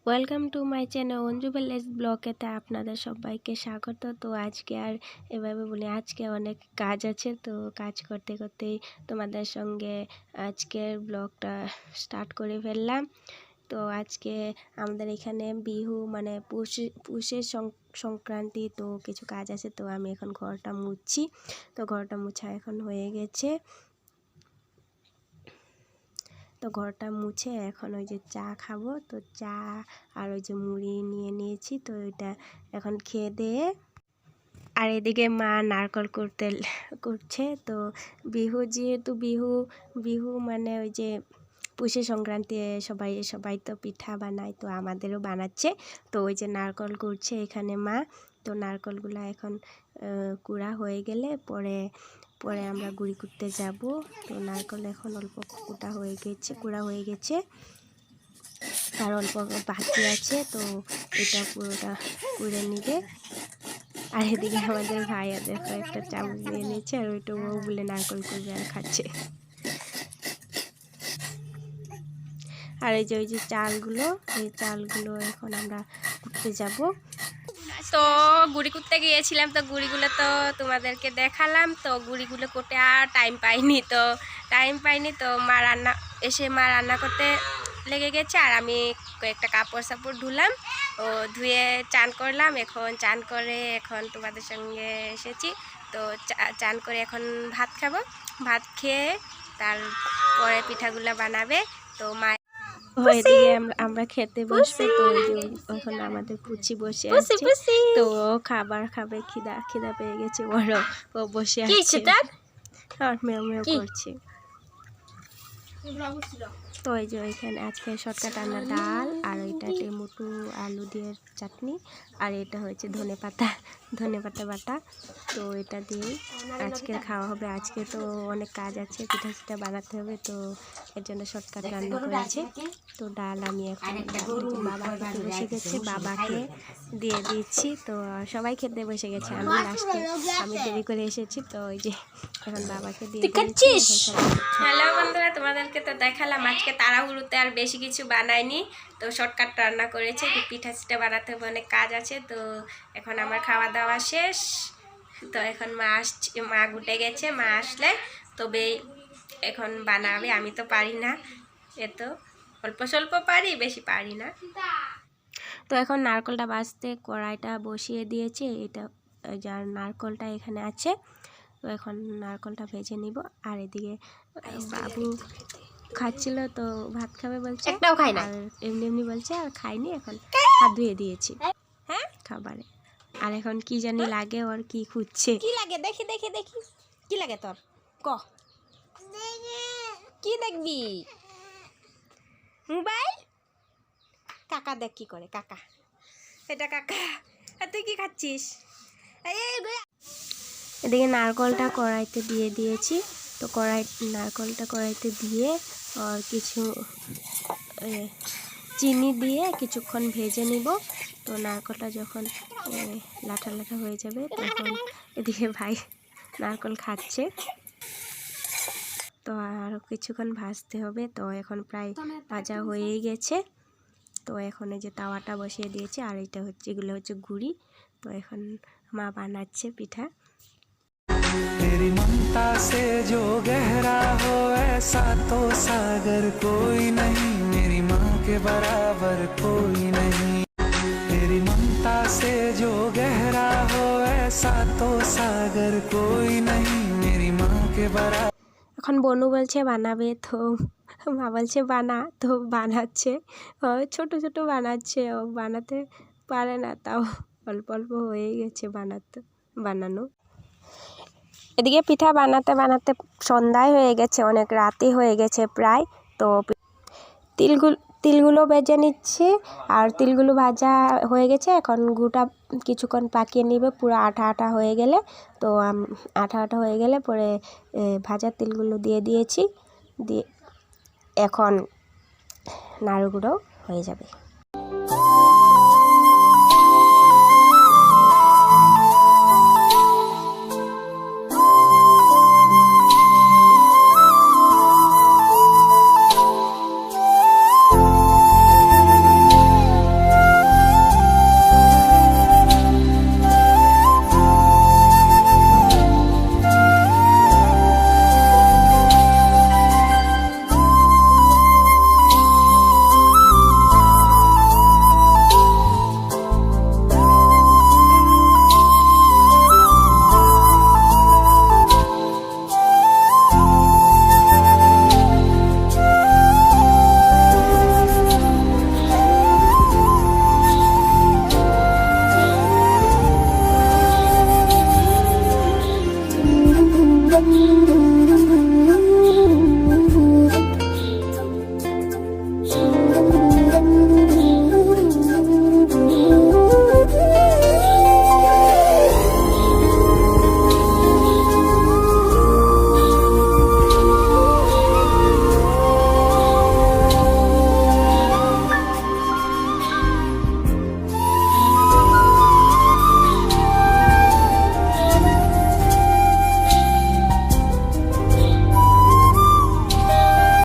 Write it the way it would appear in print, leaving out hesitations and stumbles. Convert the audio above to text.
Welcome to my channel Anju village ব্লগেতে আপনাদের সবাইকে স্বাগত। তো আজকে আর এভাবে বলি, আজকে অনেক কাজ আছে, তো কাজ করতে করতেই তোমাদের সঙ্গে আজকের ব্লগটা স্টার্ট করে ফেললাম। তো আজকে আমাদের এখানে বিহু মানে পুষের সংক্রান্তি, তো কিছু কাজ আছে। তো আমি এখন ঘরটা মুছছি, তো ঘরটা মুছা এখন হয়ে গেছে। তো ঘরটা মুছে এখন ওই যে চা খাবো, তো চা আর ওই যে মুড়ি নিয়ে নিয়েছি, তো ওইটা এখন খেয়ে দিয়ে। আর এদিকে মা নারকেল করছে। তো বিহু যেহেতু বিহু মানে ওই যে পুষে সংক্রান্তি, সবাই তো পিঠা বানায়, তো আমাদেরও বানাচ্ছে। তো ওই যে নারকেল করছে এখানে মা। তো নারকেলগুলো এখন কুড়া হয়ে গেলে পরে আমরা গুঁড়ি করতে যাব। তো নারকেল এখন অল্প কুড়া হয়ে গেছে আর অল্প বাকি আছে, তো এটা পুরোটা কুড়ে নিবে। আর এদিকে আমাদের ভাইয়া দেখো একটা চামচ নিয়ে নিয়েছে, আর ওইটা ও বলে নারকেল করবে আর খাচ্ছে। আর এই যে চালগুলো, এই চালগুলো এখন আমরা কুটতে যাব। তো গুড়ি করতে গিয়েছিলাম, তো গুড়িগুলো তো তোমাদেরকে দেখালাম। তো গুড়িগুলো করতে আর টাইম পাইনি, তো মা রান্না করতে লেগে গেছে। আর আমি কয়েকটা কাপড় ধুলাম, ও ধুয়ে চান করলাম। এখন চান করে এখন তোমাদের সঙ্গে এসেছি। তো চান করে এখন ভাত খাবো, ভাত খেয়ে তারপরে পিঠাগুলো বানাবে। তো মা এদিকে আমরা খেতে বসবো। তো এখন আমাদের পুচি বসে আছে, তো ও খাবার খাবে, খিদা পেয়ে গেছে বড়, ও বসে আছে আর মেও মেও করছে। তো এই যে ওইখানে আজকে শর্টকাট রান্না ডাল, আর ওইটা টমেটো আলু দিয়ে চাটনি, আর এটা হচ্ছে ধনে পাতা বাটা। তো এটা দিয়ে আজকে খাওয়া হবে। আজকে তো অনেক কাজ আছে, পিঠা বানাতে হবে, তো এর জন্য শর্টকাট রান্না করেছে। তো ডাল আমি এখন বাবা খেতে বসে গেছে, বাবাকে দিয়ে দিচ্ছি। তো সবাই খেতে বসে গেছে, আমি লাস্টে, আমি দেরি করে এসেছি। তো ওই যে এখন বাবাকে দিয়ে দিচ্ছি। হ্যালো বন্ধুরা, তোমাদেরকে তো দেখালাম আজকে তাড়াহুড়োতে আর বেশি কিছু বানাইনি, তো শর্টকাট রান্না করেছে। পিঠা বানাতে হবে, অনেক কাজ আছে। তো এখন আমার খাওয়া দাওয়া শেষ। তো এখন মা গুটে গেছে, মা আসলে তবে এখন বানাবে। আমি তো পারি না, এত অল্প স্বল্প পারি, বেশি পারি না। তো এখন নারকেলটা ভাজতে কড়াইটা বসিয়ে দিয়েছি। এটা যার নারকেলটা এখানে আছে, তো এখন নারকেলটা ভেজে নিব। আর এদিকে বাবু খাচ্ছিল, তো ভাত খাবে বলছে, একটাও খাই না, আর এমনি বলছে আর খাইনি। এখন হাত ধুয়ে দিয়েছি হ্যাঁ খাবারে। আর এখন কি জানি লাগে, ওর কি খুঁজছে, কি লাগে দেখি কি লাগে তোর, ক কি দেখবি? মোবাইল। কাকা দেখ কি করে, কাকা, এটা কাকা। আর তুই কি খাচ্ছিস? এদিকে নারকেলটা কড়াইতে দিয়ে দিয়েছি। তো নারকেলটা কড়াইতে দিয়ে আর কিছু চিনি দিয়ে কিছুক্ষণ ভেজে নিব। তো নারকেলটা যখন লাঠা হয়ে যাবে, তখন এদিকে ভাই নারকেল খাচ্ছে। তো আর কিছুক্ষণ ভাজতে হবে। তো এখন প্রায় ভাজা হয়েই গেছে। তো এখন এই যে তাওয়াটা বসিয়ে দিয়েছি, আর এগুলো হচ্ছে গুড়ি। তো এখন মা বানাচ্ছে পিঠা। तेरी ममता से जो गहरा हो ऐसा तो सागर कोई नहीं, मेरी माँ के बराबर कोई नहीं। तेरी ममता से जो गहरा हो ऐसा तो सागर कोई नहीं, मेरी माँ के बराबर। এখন বনু বলছে বানাবে, তো মা বলছে বানা, তো বানাচ্ছে। ছোট বানাচ্ছে, ও বানাতে পারে না, তাও অল্প হয়ে গেছে বানানো। এদিকে পিঠা বানাতে সন্ধ্যায় হয়ে গেছে, অনেক রাতে হয়ে গেছে প্রায়। তো তিলগুলো ভেজে নিচ্ছি, আর তিলগুলো ভাজা হয়ে গেছে। এখন গুঁটা কিছুক্ষণ পাকিয়ে নিবে, পুরো আঠা হয়ে গেলে। তো আঠা হয়ে গেলে পরে ভাজা তিলগুলো দিয়ে দিয়েছি, দিয়ে এখন নাড়ুগুঁড়ো হয়ে যাবে।